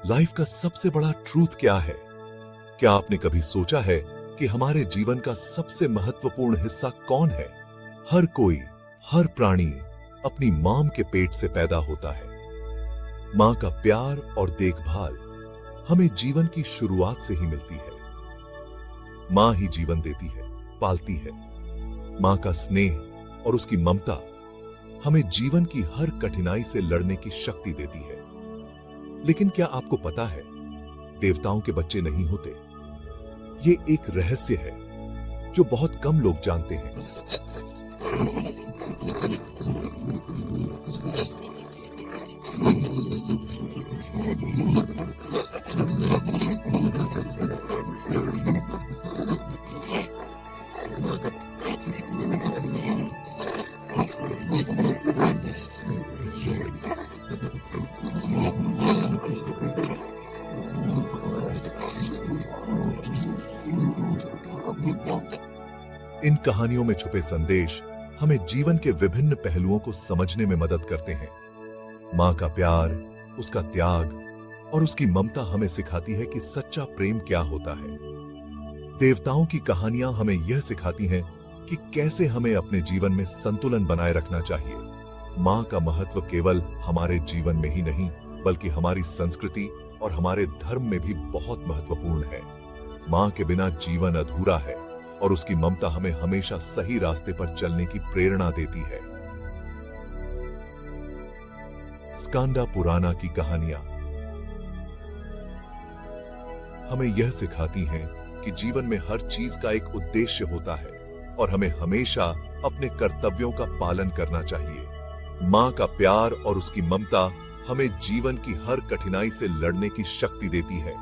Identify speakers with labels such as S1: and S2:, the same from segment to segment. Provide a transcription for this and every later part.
S1: Life का सबसे बड़ा ट्रूथ क्या है? क्या आपने कभी सोचा है कि हमारे जीवन का सबसे महत्वपूर्ण हिस्सा कौन है? हर कोई, हर प्राणी अपनी मां के पेट से पैदा होता है। मां का प्यार और देखभाल हमें जीवन की शुरुआत से ही मिलती है। मां ही जीवन देती है, पालती है। मां का स्नेह और उसकी ममता हमें जीवन की हर कठिनाई से लड़ने की शक्ति देती है। लेकिन क्या आपको पता है, देवताओं के बच्चे नहीं होते। ये एक रहस्य है जो बहुत कम लोग जानते हैं। इन कहानियों में छुपे संदेश हमें जीवन के विभिन्न पहलुओं को समझने में मदद करते हैं। मां का प्यार, उसका त्याग और उसकी ममता हमें सिखाती है कि सच्चा प्रेम क्या होता है। देवताओं की कहानियां हमें यह सिखाती हैं कि कैसे हमें अपने जीवन में संतुलन बनाए रखना चाहिए। मां का महत्व केवल हमारे जीवन में ही नहीं, बल्कि हमारी संस्कृति और हमारे धर्म में भी बहुत महत्वपूर्ण है। मां के बिना जीवन अधूरा है और उसकी ममता हमें हमेशा सही रास्ते पर चलने की प्रेरणा देती है। स्कांदा पुराना की कहानियां हमें यह सिखाती हैं कि जीवन में हर चीज का एक उद्देश्य होता है और हमें हमेशा अपने कर्तव्यों का पालन करना चाहिए। मां का प्यार और उसकी ममता हमें जीवन की हर कठिनाई से लड़ने की शक्ति देती है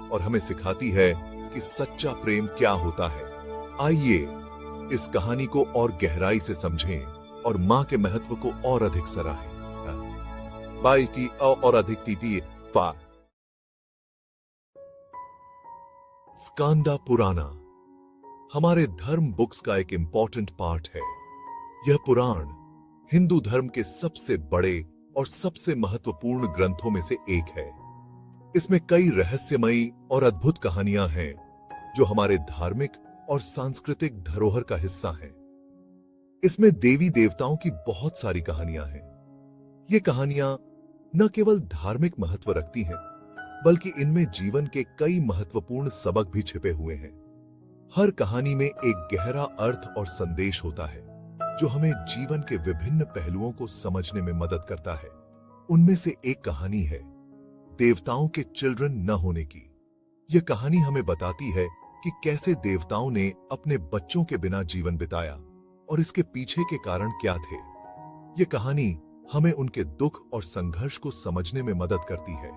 S1: और हमें सिखाती है कि सच्चा प्रेम क्या होता है। आइए इस कहानी को और गहराई से समझें और मां के महत्व को और अधिक सराहें। बाई और अधिक टीटी पा स्कांदा पुराना हमारे धर्म बुक्स का एक इंपॉर्टेंट पार्ट है। यह पुराण हिंदू धर्म के सबसे बड़े और सबसे महत्वपूर्ण ग्रंथों में से एक है। इसमें कई रहस्यमयी और अद्भुत कहानियां हैं जो हमारे धार्मिक और सांस्कृतिक धरोहर का हिस्सा हैं। इसमें देवी देवताओं की बहुत सारी कहानियां हैं। ये कहानियां न केवल धार्मिक महत्व रखती हैं, बल्कि इनमें जीवन के कई महत्वपूर्ण सबक भी छिपे हुए हैं। हर कहानी में एक गहरा अर्थ और संदेश होता है जो हमें जीवन के विभिन्न पहलुओं को समझने में मदद करता है। उनमें से एक कहानी है देवताओं के चिल्ड्रन न होने की। यह कहानी हमें बताती है कि कैसे देवताओं ने अपने बच्चों के बिना जीवन बिताया और इसके पीछे के कारण क्या थे। यह कहानी हमें उनके दुख और संघर्ष को समझने में मदद करती है।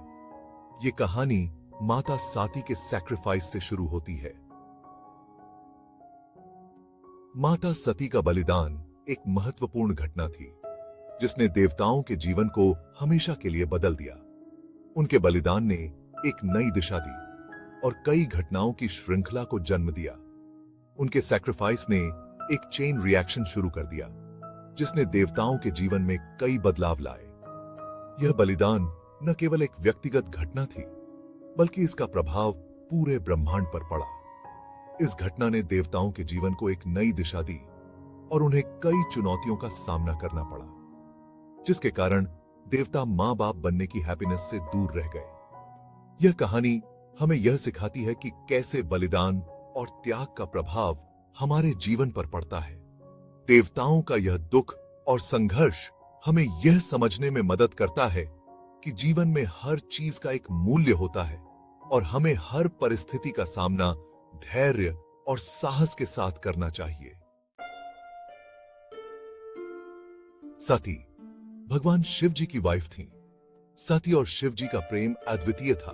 S1: यह कहानी माता साती के सैक्रिफाइस से शुरू होती है। माता सती का बलिदान एक महत्वपूर्ण घटना थी जिसने देवताओं के जीवन को हमेशा के लिए बदल दिया। उनके बलिदान ने एक नई दिशा दी और कई घटनाओं की श्रृंखला को जन्म दिया। उनके सैक्रिफाइस ने एक चेन रिएक्शन शुरू कर दिया जिसने देवताओं के जीवन में कई बदलाव लाए। यह बलिदान न केवल एक व्यक्तिगत घटना थी, बल्कि इसका प्रभाव पूरे ब्रह्मांड पर पड़ा। इस घटना ने देवताओं के जीवन को एक नई दिशा दी और उन्हें कई चुनौतियों का सामना करना पड़ा, जिसके कारण देवता मां बाप बनने की हैप्पीनेस से दूर रह गए। यह कहानी हमें यह सिखाती है कि कैसे बलिदान और त्याग का प्रभाव हमारे जीवन पर पड़ता है। देवताओं का यह दुख और संघर्ष हमें यह समझने में मदद करता है कि जीवन में हर चीज का एक मूल्य होता है और हमें हर परिस्थिति का सामना धैर्य और साहस के साथ करना चाहिए। सती भगवान शिव जी की वाइफ थी। सती और शिव जी का प्रेम अद्वितीय था।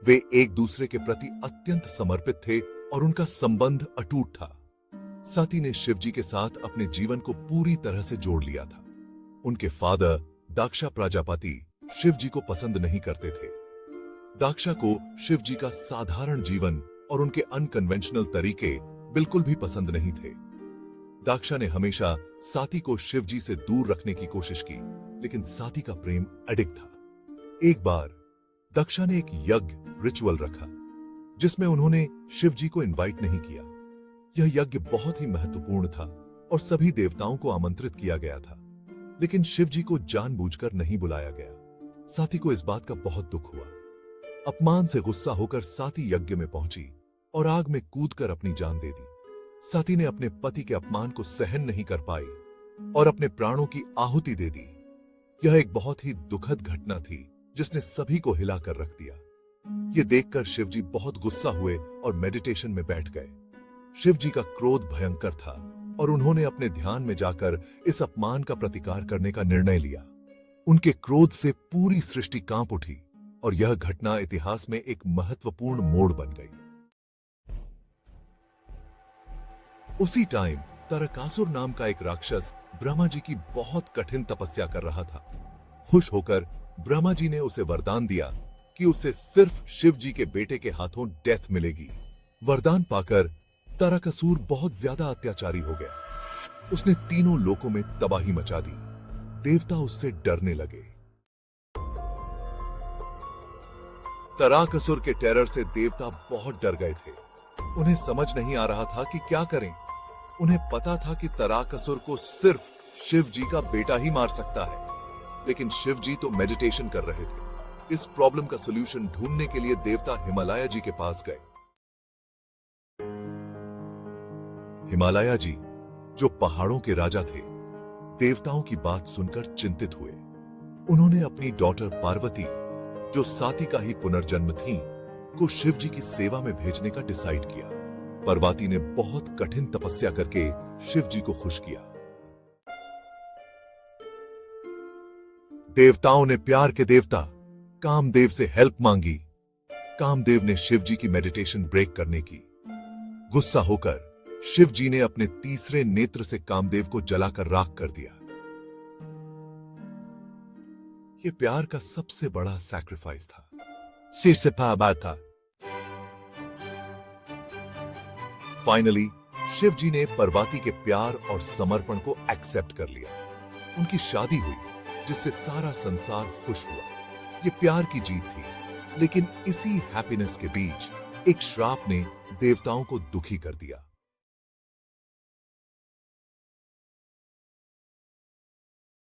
S1: वे एक दूसरे के प्रति अत्यंत समर्पित थे और उनका संबंध अटूट था। सती ने शिव जी के साथ अपने जीवन को पूरी तरह से जोड़ लिया था। उनके फादर दाक्षा प्रजापति शिव जी को पसंद नहीं करते थे। दाक्षा को शिव जी का साधारण जीवन और उनके अनकन्वेंशनल तरीके बिल्कुल भी पसंद नहीं थे। दाक्षा ने हमेशा साती को शिव जी से दूर रखने की कोशिश की, लेकिन साती का प्रेम अडिग था। एक बार दक्षा ने एक यज्ञ रिचुअल रखा जिसमें उन्होंने शिव जी को इनवाइट नहीं किया। यह यज्ञ बहुत ही महत्वपूर्ण था और सभी देवताओं को आमंत्रित किया गया था, लेकिन शिव जी को जानबूझकर नहीं बुलाया गया। साथी को इस बात का बहुत दुख हुआ। अपमान से गुस्सा होकर साथी यज्ञ में पहुंची और आग में कूदकर अपनी जान दे दी। साथी ने अपने पति के अपमान को सहन नहीं कर पाई और अपने प्राणों की आहुति दे दी। यह एक बहुत ही दुखद घटना थी जिसने सभी को हिलाकर रख दिया। यह देखकर शिवजी बहुत गुस्सा हुए और मेडिटेशन में बैठ गए। शिवजी का क्रोध भयंकर था और उन्होंने अपने ध्यान में जाकर इस अपमान का प्रतिकार करने का निर्णय लिया। उनके क्रोध से पूरी सृष्टि कांप उठी और यह घटना इतिहास में एक महत्वपूर्ण मोड़ बन गई। उसी टाइम तारकासुर नाम का एक राक्षस ब्रह्मा जी की बहुत कठिन तपस्या कर रहा था। खुश होकर ब्रह्मा जी ने उसे वरदान दिया कि उसे सिर्फ शिव जी के बेटे के हाथों डेथ मिलेगी। वरदान पाकर तारकासुर बहुत ज्यादा अत्याचारी हो गया। उसने तीनों लोकों में तबाही मचा दी। देवता उससे डरने लगे। तारकासुर के टेरर से देवता बहुत डर गए थे। उन्हें समझ नहीं आ रहा था कि क्या करें। उन्हें पता था कि तारकासुर को सिर्फ शिव जी का बेटा ही मार सकता है, लेकिन शिव जी तो मेडिटेशन कर रहे थे। इस प्रॉब्लम का सॉल्यूशन ढूंढने के लिए देवता हिमालय जी के पास गए। हिमालय जी, जो पहाड़ों के राजा थे, देवताओं की बात सुनकर चिंतित हुए। उन्होंने अपनी डॉटर पार्वती, जो साती का ही पुनर्जन्म थी, को शिव जी की सेवा में भेजने का डिसाइड किया। पार्वती ने बहुत कठिन तपस्या करके शिव जी को खुश किया। देवताओं ने प्यार के देवता कामदेव से हेल्प मांगी। कामदेव ने शिव जी की मेडिटेशन ब्रेक करने की। गुस्सा होकर शिव जी ने अपने तीसरे नेत्र से कामदेव को जलाकर राख कर दिया। यह प्यार का सबसे बड़ा सैक्रिफाइस था। सिर से पाबा था। फाइनली शिव जी ने पार्वती के प्यार और समर्पण को एक्सेप्ट कर लिया। उनकी शादी हुई, जिससे सारा संसार खुश हुआ। यह प्यार की जीत थी, लेकिन इसी हैप्पीनेस के बीच एक श्राप ने देवताओं को दुखी कर दिया।